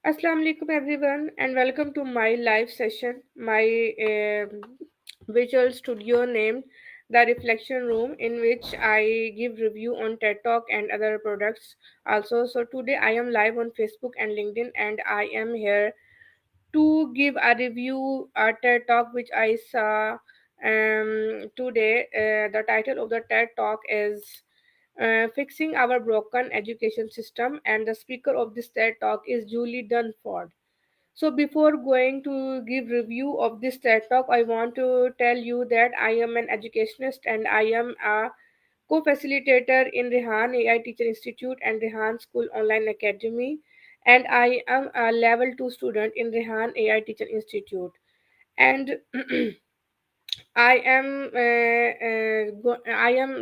Assalamu alaikum everyone and welcome to my live session, my visual studio named The Reflection Room, in which I give review on TED Talk and other products also. So today I am live on Facebook and LinkedIn, and I am here to give a review a TED Talk which I saw today. The title of the TED Talk is Fixing Our Broken Education System, and the speaker of this TED Talk is Julie Dunford. So before going to give review of this TED Talk, I want to tell you that I am an educationist and I am a co-facilitator in Rehan AI Teacher Institute and Rehan School Online Academy, and I am a level 2 student in Rehan AI Teacher Institute. And I am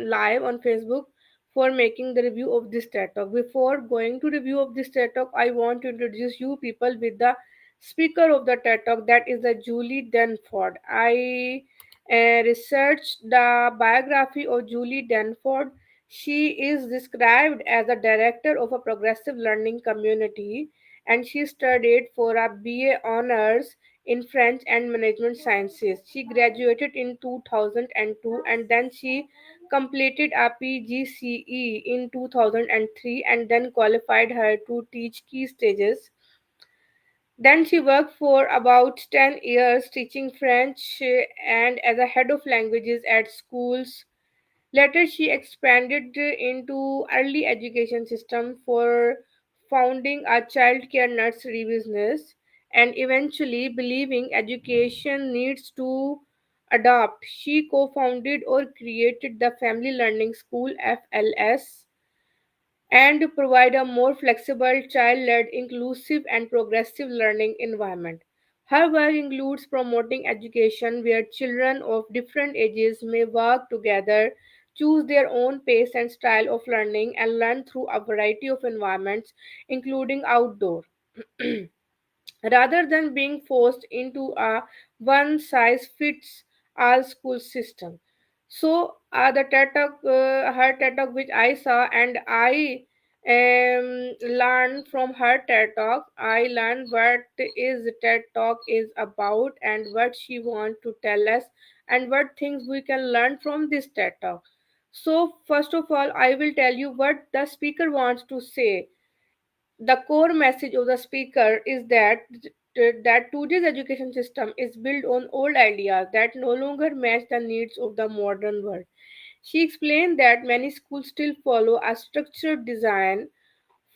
live on Facebook for making the review of this TED Talk. Before going to review of this TED Talk, I want to introduce you people with the speaker of the TED Talk, that is the Julie Denford. I researched the biography of Julie Denford. She is described as a director of a progressive learning community, and she studied for a BA honors in French and Management Sciences. She graduated in 2002, and then she completed a PGCE in 2003 and then qualified her to teach key stages. Then she worked for about 10 years teaching French and as a head of languages at schools. Later, she expanded into early education system for founding a childcare nursery business, and eventually believing education needs to adopt. She co-founded or created the Family Learning School (FLS) and to provide a more flexible, child led, inclusive, and progressive learning environment. Her work includes promoting education where children of different ages may work together, choose their own pace and style of learning, and learn through a variety of environments, including outdoor, rather than being forced into a one size fits all school system. So the TED Talk, her TED Talk which I saw, and I learned from her TED Talk. I learned what is TED Talk is about and what she wants to tell us and what things we can learn from this TED Talk. So first of all, I will tell you what the speaker wants to say. The core message of the speaker is that today's education system is built on old ideas that no longer match the needs of the modern world. She explained that many schools still follow a structured design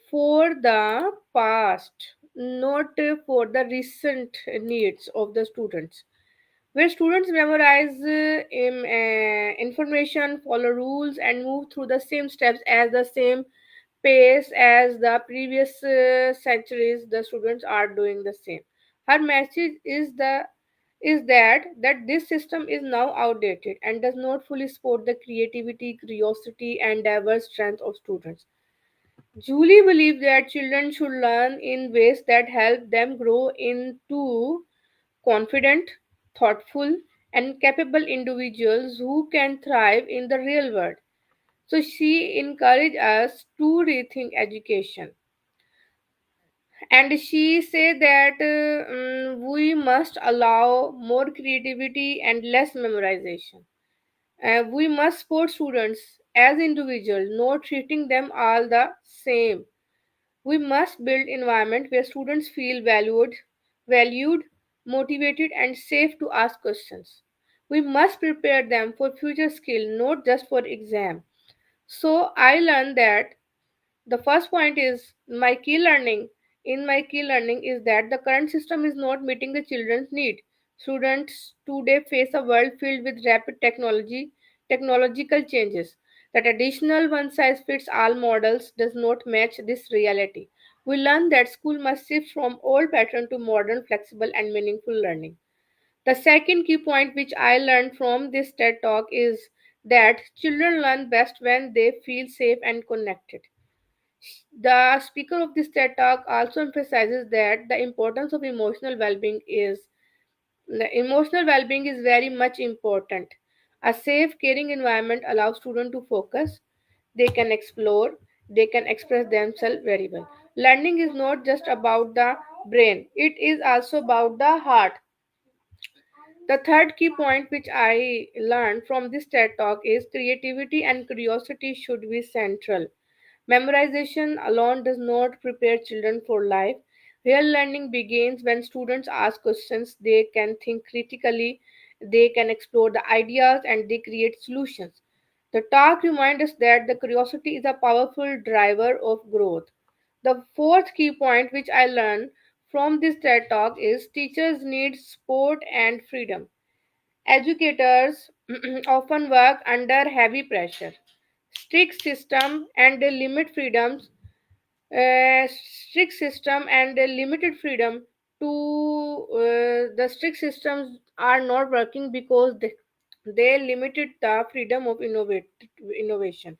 for the past, not for the recent needs of the students, where students memorize information, follow rules, and move through the same steps as the same pace as the previous centuries. The students are doing the same. Her message is that this system is now outdated and does not fully support the creativity, curiosity, and diverse strength of students. Julie believes that children should learn in ways that help them grow into confident, thoughtful, and capable individuals who can thrive in the real world. So she encouraged us to rethink education. And she said that we must allow more creativity and less memorization. We must support students as individuals, not treating them all the same. We must build environment where students feel valued, motivated, and safe to ask questions. We must prepare them for future skill, not just for exam. So I learned that the first point is my key learning. In my key learning is that the current system is not meeting the children's need. Students today face a world filled with rapid technological changes. The traditional one size fits all models does not match this reality. We learn that school must shift from old pattern to modern, flexible, and meaningful learning. The second key point which I learned from this TED talk is that children learn best when they feel safe and connected. The speaker of this TED Talk also emphasizes that the emotional well-being is very much important. A safe, caring environment allows students to focus, they can explore, they can express themselves very well. Learning is not just about the brain. It is also about the heart. The third key point which I learned from this TED talk is creativity and curiosity should be central. Memorization alone does not prepare children for life. Real learning begins when students ask questions, they can think critically, they can explore the ideas, and they create solutions. The talk reminds us that the curiosity is a powerful driver of growth. The fourth key point which I learned from this TED talk is teachers need support and freedom. Educators often work under heavy pressure. Strict system and limit freedoms, strict system and limited freedom to the strict systems are not working because they limited the freedom of innovation.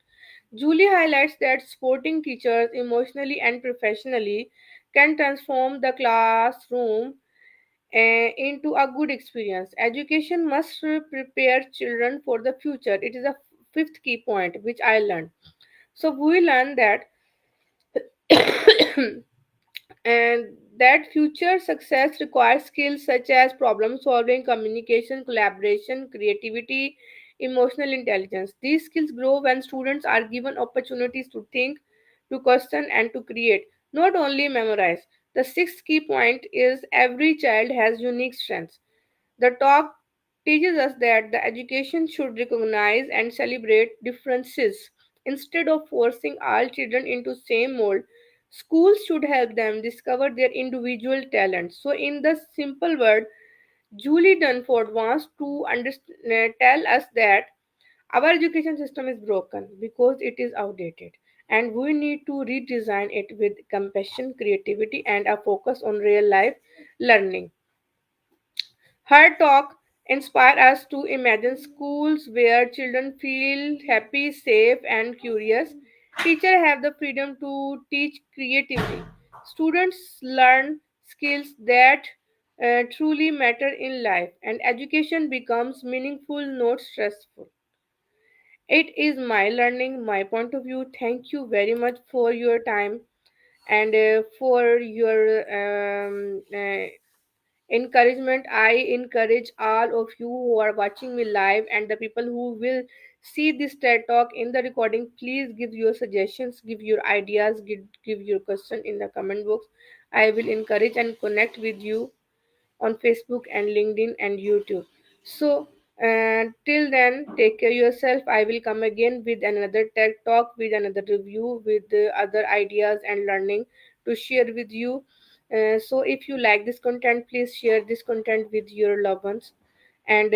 Julie highlights that supporting teachers emotionally and professionally can transform the classroom into a good experience. Education must prepare children for the future. It is a fifth key point which I learned. So we learn that and that future success requires skills such as problem solving, communication, collaboration, creativity, emotional intelligence. These skills grow when students are given opportunities to think, to question, and to create, not only memorize. The sixth key point is every child has unique strengths. The talk teaches us that the education should recognize and celebrate differences. Instead of forcing all children into same mold, schools should help them discover their individual talents. So, in the simple word, Julie Dunford wants to tell us that our education system is broken because it is outdated, and we need to redesign it with compassion, creativity, and a focus on real life learning. Her talk inspires us to imagine schools where children feel happy, safe, and curious. Teachers have the freedom to teach creatively. Students learn skills that truly matter in life, and education becomes meaningful, not stressful. It is my learning, my point of view. Thank you very much for your time and for your encouragement. I encourage all of you who are watching me live and the people who will see this TED talk in the recording. Please give your suggestions, give your ideas, give your question in the comment box. I will encourage and connect with you on Facebook and LinkedIn and YouTube. So, till then, take care yourself. I will come again with another TED talk, with another review, with other ideas and learning to share with you. So, if you like this content, please share this content with your loved ones. And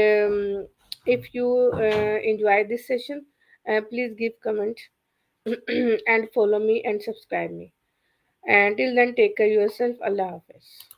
if you enjoy this session, please give comment and follow me and subscribe me. Until then, take care yourself. Allah Hafiz.